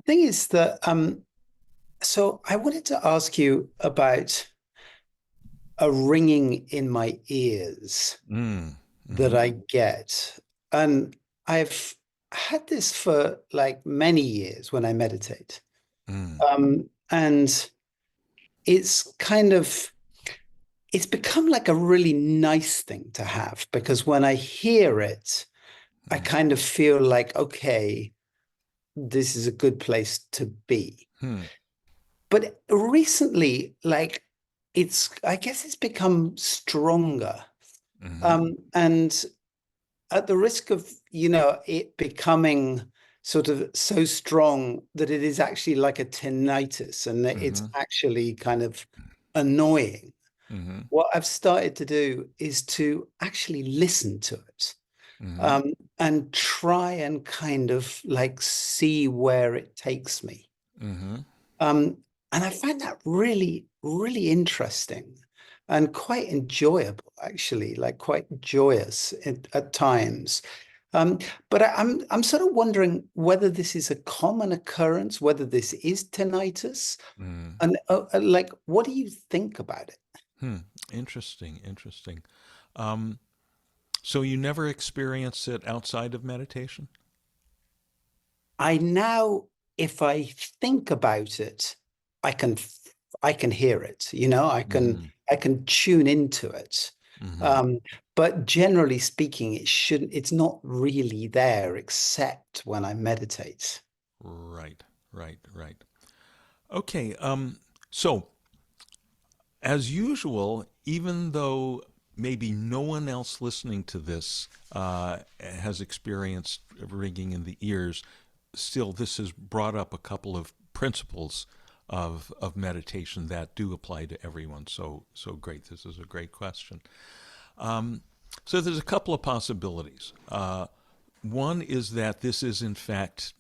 thing is that so I wanted to ask you about a ringing in my ears Mm, that hmm I get. And I've had this for like many years when I meditate. mm, And it's kind of it's become like a really nice thing to have because when I hear it, I mm, kind of feel like, okay, this is a good place to be. hmm, But recently, like I guess it's become stronger. hmm And at the risk of, it becoming sort of so strong that it is actually like a tinnitus and that it's hmm actually kind of annoying. hmm What I've started to do is to actually listen to it, hmm um, and try and kind of like see where it takes me. hmm Um, and I find that really, really interesting and quite enjoyable, actually, like quite joyous at times. Um, but I'm sort of wondering whether this is a common occurrence, whether this is tinnitus, mm. and like, what do you think about it? Hmm. Interesting, interesting. Um, so you never experience it outside of meditation? I now, if I think about it, I can I can hear it, Hmm I can tune into it. hmm Um, but generally speaking, it's not really there except when I meditate. Right, right, right. Okay, so as usual, even though maybe no one else listening to this has experienced ringing in the ears, still this has brought up a couple of principles of meditation that do apply to everyone. So great. This is a great question. So there's a couple of possibilities. One is that this is in fact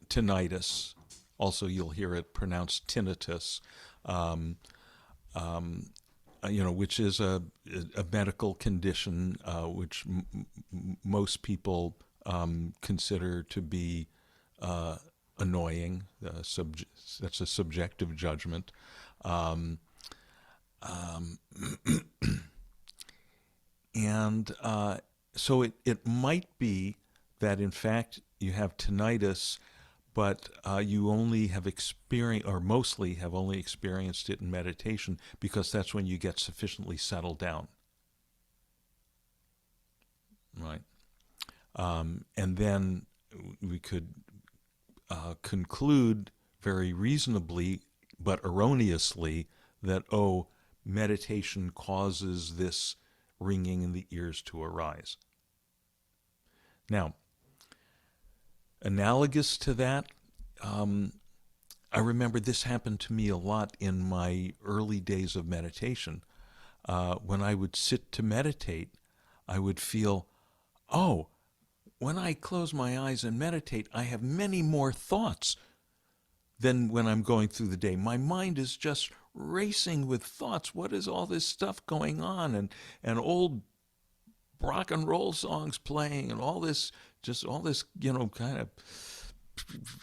tinnitus. Also, you'll hear it pronounced tinnitus. Um, which is a medical condition which most people consider to be annoying. That's a subjective judgment. Um, and so it might be that in fact you have tinnitus, but you only have experienced, or mostly have only experienced it in meditation because that's when you get sufficiently settled down, right? And then we could conclude very reasonably, but erroneously, that, oh, meditation causes this ringing in the ears to arise. Now, analogous to that, um, I remember this happened to me a lot in my early days of meditation. When I would sit to meditate, I would feel, oh, when I close my eyes and meditate, I have many more thoughts than when I'm going through the day. My mind is just racing with thoughts. What is all this stuff going on? And old rock and roll songs playing and all this, kind of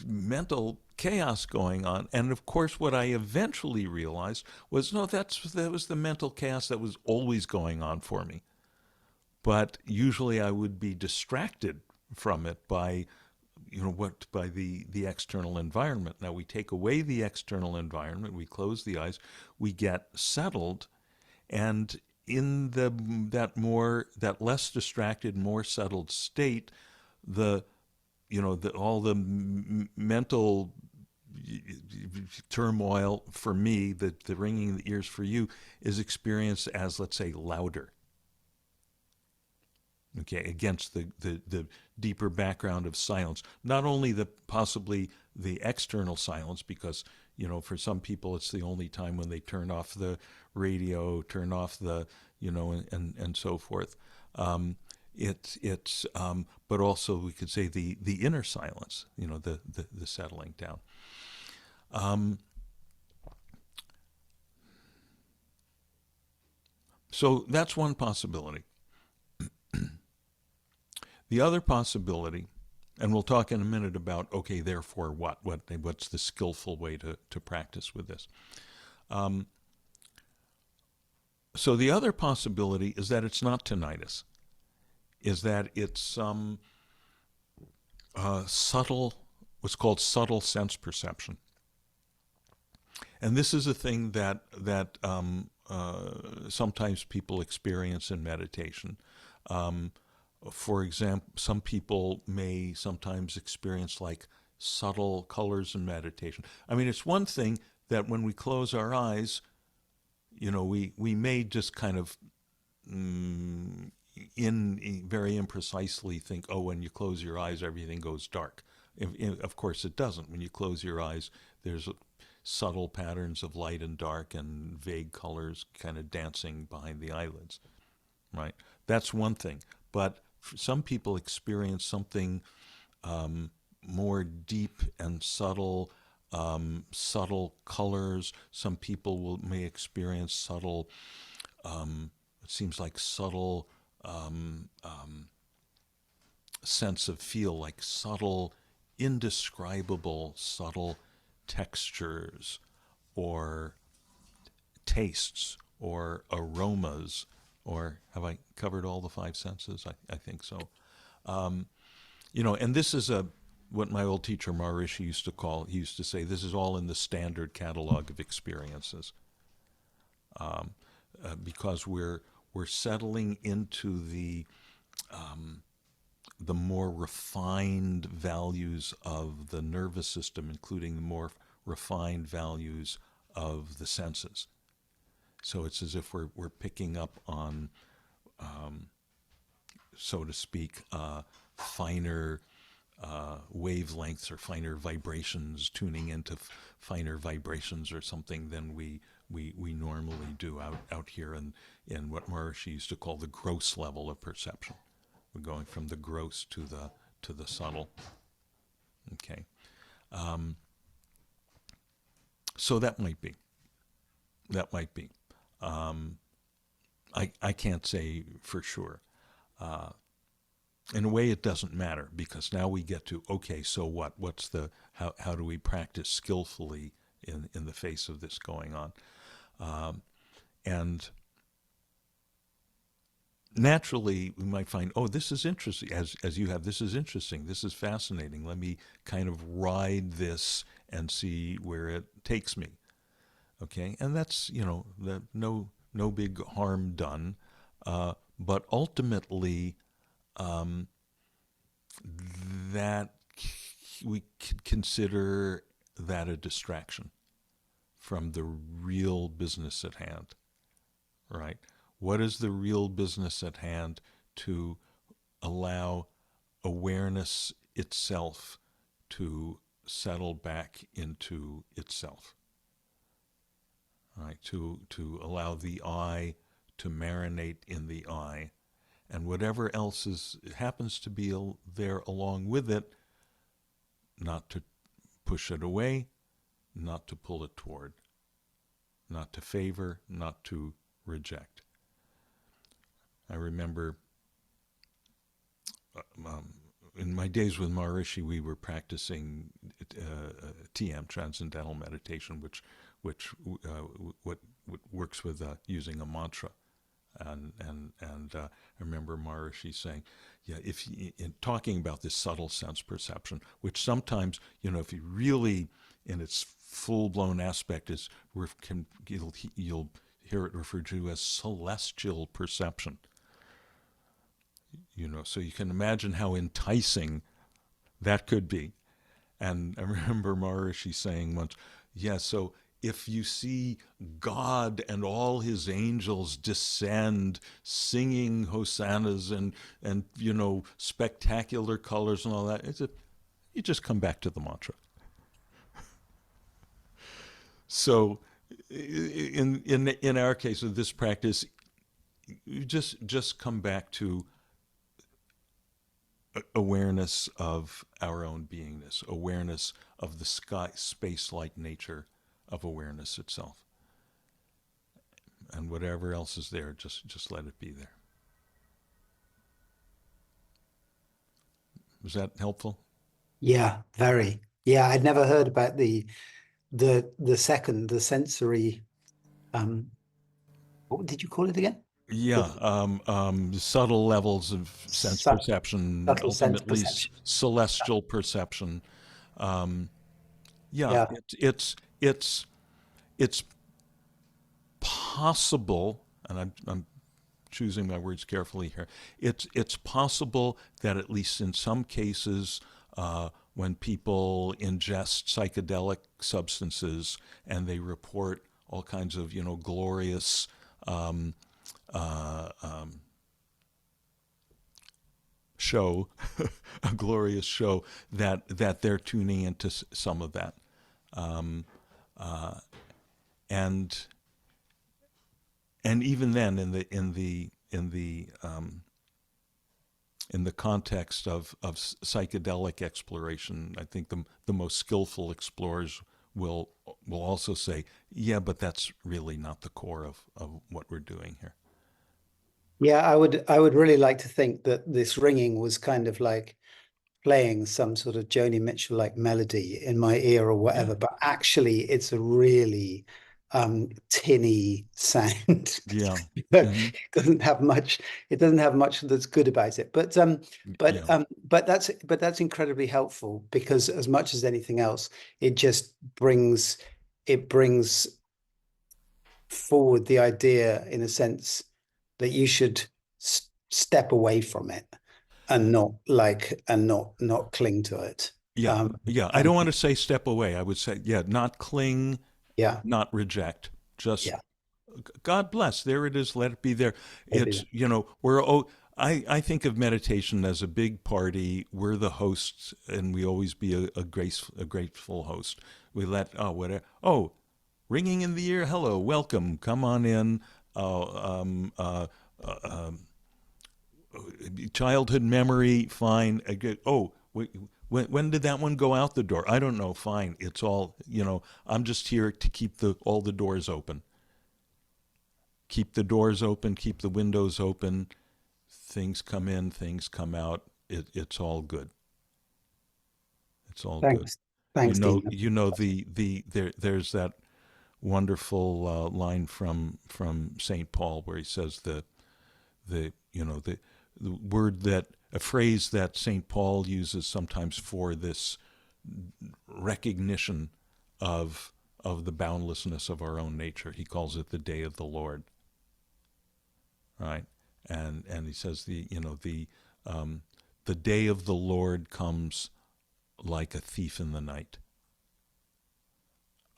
mental chaos going on. And of course, what I eventually realized was no, that was the mental chaos that was always going on for me. But usually I would be distracted from it by by the external environment. Now we take away the external environment, we close the eyes, we get settled, and in that less distracted, more settled state, the all the mental turmoil for me, the ringing in the ears for you, is experienced as, let's say, louder. Okay, against the deeper background of silence. Not only the possibly the external silence, because for some people it's the only time when they turn off the radio, turn off the and so forth. But also we could say the inner silence, the settling down. Um, so that's one possibility. The other possibility And we'll talk in a minute about, okay, therefore what's the skillful way to practice with this. Um, so the other possibility is that it's not tinnitus, is that it's some subtle, what's called subtle sense perception. And this is a thing that sometimes people experience in meditation. Um, for example, some people may sometimes experience like subtle colors in meditation. I mean, it's one thing that when we close our eyes, we may just kind of very imprecisely think, oh, when you close your eyes, everything goes dark. Of course, it doesn't. When you close your eyes, there's subtle patterns of light and dark and vague colors kind of dancing behind the eyelids, right? That's one thing. But some people experience something more deep and subtle, subtle colors. Some people may experience subtle, it seems like subtle sense of feel, like subtle, indescribable, subtle textures or tastes or aromas. Or have I covered all the five senses? I think so. And this is what my old teacher Maharishi used to call. He used to say, "This is all in the standard catalog of experiences," because we're settling into the more refined values of the nervous system, including the more refined values of the senses. So it's as if we're picking up on, so to speak, finer wavelengths or finer vibrations, tuning into finer vibrations or something than we normally do out here in what Maharishi used to call the gross level of perception. We're going from the gross to the subtle. Okay, so that might be. That might be. I can't say for sure. In a way, it doesn't matter because now we get to, okay, so what? How do we practice skillfully in the face of this going on? And naturally, we might find, oh, this is interesting, as you have, this is interesting, this is fascinating. Let me kind of ride this and see where it takes me. Okay, and that's no big harm done, but ultimately that we could consider that a distraction from the real business at hand, right? What is the real business at hand to allow awareness itself to settle back into itself, right? To allow the I to marinate in the I, and whatever else happens to be there along with it, not to push it away, not to pull it toward, not to favor, not to reject. I remember in my days with Maharishi, we were practicing TM, Transcendental Meditation, which what works with using a mantra. And I remember Maharishi saying, yeah, if in talking about this subtle sense perception, which sometimes, if you really in its full blown aspect is, you'll hear it referred to as celestial perception. So you can imagine how enticing that could be. And I remember Maharishi saying once, yeah, so if you see God and all his angels descend singing hosannas and spectacular colors and all that, you just come back to the mantra. So in our case of this practice, you just come back to awareness of our own beingness, awareness of the space-like nature of awareness itself. And whatever else is there, just let it be there. Was that helpful? Yeah, very. Yeah, I'd never heard about the second, the sensory um what did you call it again? Yeah, The subtle levels of sense su- perception, subtle sense ultimately perception. celestial perception. Yeah, Yeah. it's possible, and I'm choosing my words carefully here. It's possible that at least in some cases, when people ingest psychedelic substances and they report all kinds of glorious um, uh, um, show, a glorious show that they're tuning into some of that, and even then in the context of psychedelic exploration, I think the most skillful explorers will also say, yeah, but that's really not the core of what we're doing here. Yeah, I would really like to think that this ringing was kind of like playing some sort of Joni Mitchell like melody in my ear or Yeah, whatever, but actually it's a really tinny sound. yeah, It hmm doesn't have much, it doesn't have much that's good about it. yeah, But that's incredibly helpful because as much as anything else, it just brings forward the idea in a sense that you should step away from it and not cling to it. yeah, Um, yeah. I and don't want to say step away. I would say, yeah, not cling, yeah, not reject. Just yeah, God bless. There it is. Let it be there. maybe It's, we're, I think of meditation as a big party. We're the hosts, and we always be a grateful host. We let, whatever, ringing in the ear, hello, welcome, come on in. Uh, um, uh, uh, um, Childhood memory, fine. When did that one go out the door? I don't know. Fine. It's all, I'm just here to keep all the doors open. Keep the doors open, keep the windows open. Things come in, things come out. It's all good. It's all good. thanks, thanks, Dean. There's that wonderful line from Saint Paul where he says the word that a phrase that Saint Paul uses sometimes for this recognition of the boundlessness of our own nature. He calls it the day of the Lord, right? And he says the day of the Lord comes like a thief in the night.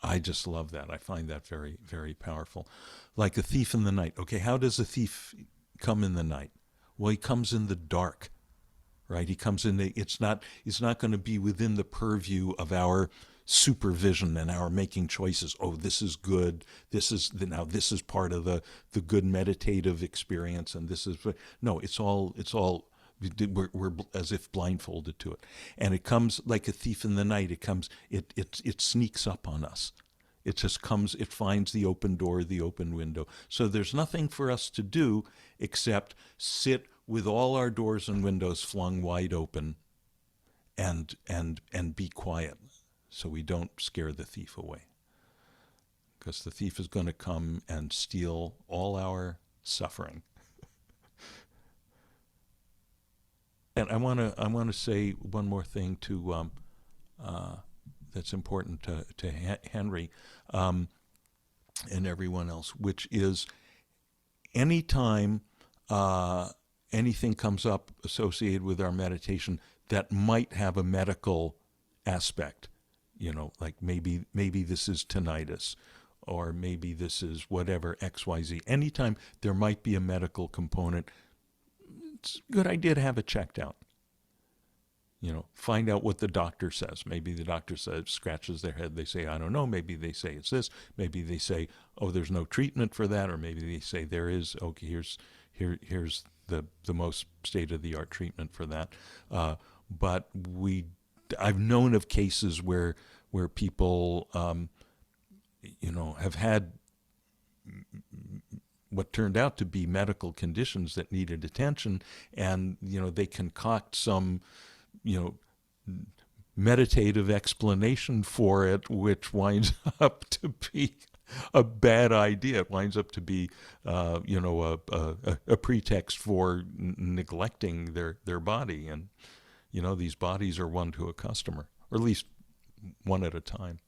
I just love that. I find that very, very powerful. Like a thief in the night. Okay, how does a thief come in the night? Well, he comes in the dark, right? He comes in it's not going to be within the purview of our supervision and our making choices. Oh, this is good. This is part of the good meditative experience, and this is no. It's all we're as if blindfolded to it, and it comes like a thief in the night. It sneaks up on us. It just comes, it finds the open door, the open window. So there's nothing for us to do except sit with all our doors and windows flung wide open and be quiet so we don't scare the thief away. Because the thief is going to come and steal all our suffering. And I want to say one more thing to uh, that's important to Henry and everyone else, which is anytime uh, anything comes up associated with our meditation that might have a medical aspect, like maybe this is tinnitus, or maybe this is whatever XYZ. Anytime there might be a medical component, it's a good idea to have it checked out. Find out what the doctor says. Maybe the doctor says, scratches their head. They say, I don't know. Maybe they say it's this. Maybe they say, oh, there's no treatment for that. Or maybe they say there is. Okay, here's the most state of the art treatment for that. But I've known of cases where people, have had what turned out to be medical conditions that needed attention, and they concoct some, you know, meditative explanation for it, which winds up to be a bad idea. It winds up to be, a pretext for neglecting their body. And, these bodies are one to a customer, or at least one at a time.